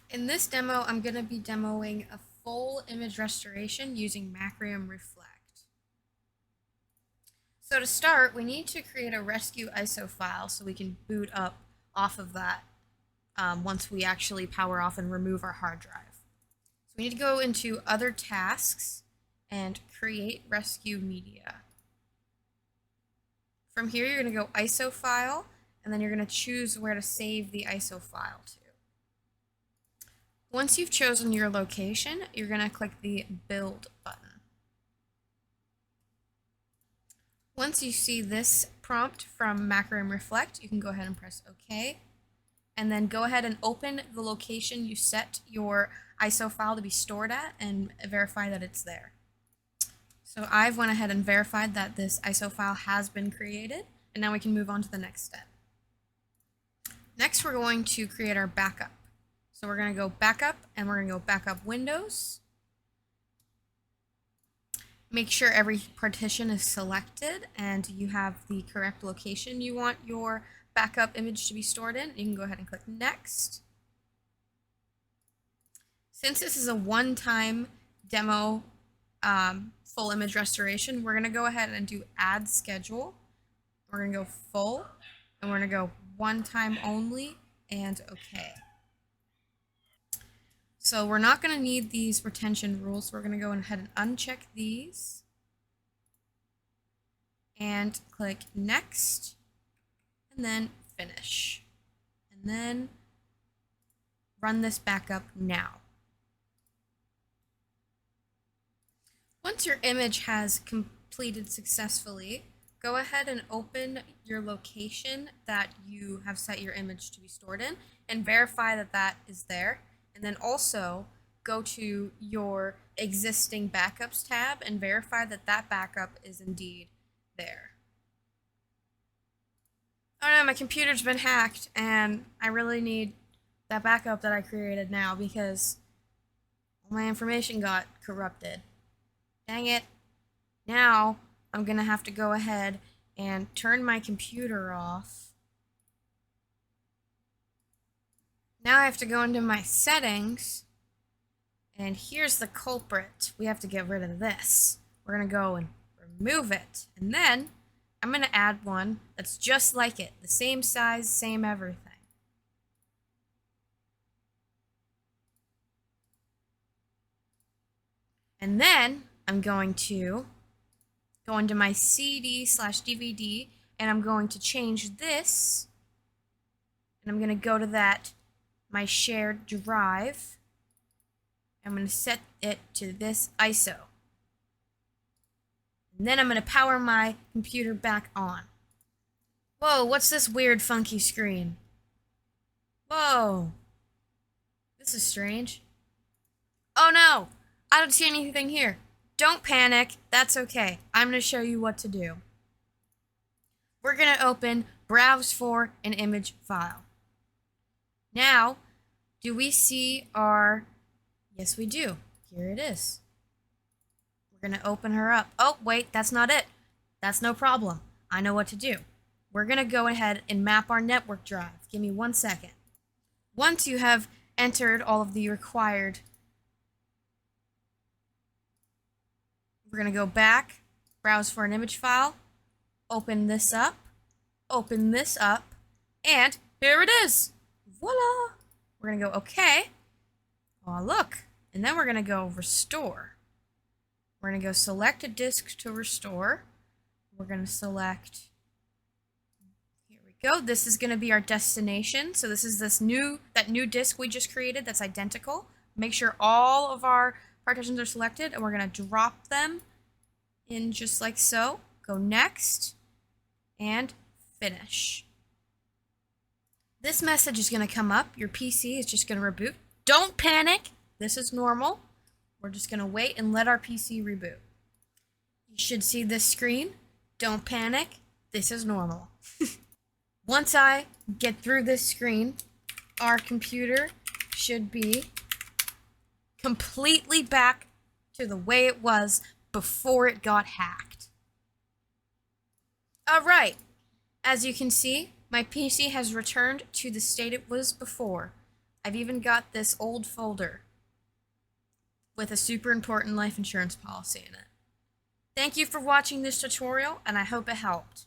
In this demo, I'm going to be demoing a full image restoration using Macrium Reflect. So to start, we need to create a rescue ISO file so we can boot up off of that once we actually power off and remove our hard drive. So we need to go into Other Tasks and Create Rescue Media. From here, you're going to go ISO file, and then you're going to choose where to save the ISO file to. Once you've chosen your location, you're going to click the Build button. Once you see this prompt from Macrium Reflect, you can go ahead and press OK. And then go ahead and open the location you set your ISO file to be stored at and verify that it's there. So I've went ahead and verified that this ISO file has been created, and now we can move on to the next step. Next, we're going to create our backup. So we're going to go backup, and we're going to go backup Windows. Make sure every partition is selected and you have the correct location you want your backup image to be stored in. You can go ahead and click Next. Since this is a one-time demo full image restoration, we're going to go ahead and do Add Schedule. We're going to go Full, and we're going to go One Time Only, and OK. So we're not going to need these retention rules, so we're going to go ahead and uncheck these and click Next, and then Finish. And then run this backup now. Once your image has completed successfully, go ahead and open your location that you have set your image to be stored in and verify that that is there. And then also go to your existing backups tab and verify that that backup is indeed there. Oh no, my computer's been hacked and I really need that backup that I created now because all my information got corrupted. Dang it. Now I'm gonna have to go ahead and turn my computer off. Now I have to go into my settings, and here's the culprit. We have to get rid of this. We're going to go and remove it, and then I'm going to add one that's just like it, the same size, same everything. And then I'm going to go into my CD/DVD, and I'm going to change this, and I'm going to go to that my shared drive. I'm going to set it to this ISO. And then I'm going to power my computer back on. Whoa, what's this weird funky screen? Whoa. This is strange. Oh no, I don't see anything here. Don't panic, that's okay. I'm going to show you what to do. We're going to open Browse for an image file. Now, do we see our... Yes, we do. Here it is. We're going to open her up. Oh, wait, that's not it. That's no problem. I know what to do. We're going to go ahead and map our network drive. Give me 1 second. Once you have entered all of the required, we're going to go back, browse for an image file, open this up, and here it is. Voila! We're going to go OK. Oh, look. And then we're going to go Restore. We're going to go select a disk to restore. We're going to select, here we go. This is going to be our destination. So this is that new disk we just created that's identical. Make sure all of our partitions are selected, and we're going to drop them in just like so. Go Next, and Finish. This message is going to come up. Your PC is just going to reboot. Don't panic. This is normal. We're just going to wait and let our PC reboot. You should see this screen. Don't panic. This is normal. Once I get through this screen, our computer should be completely back to the way it was before it got hacked. Alright, as you can see, my PC has returned to the state it was before. I've even got this old folder with a super important life insurance policy in it. Thank you for watching this tutorial, and I hope it helped.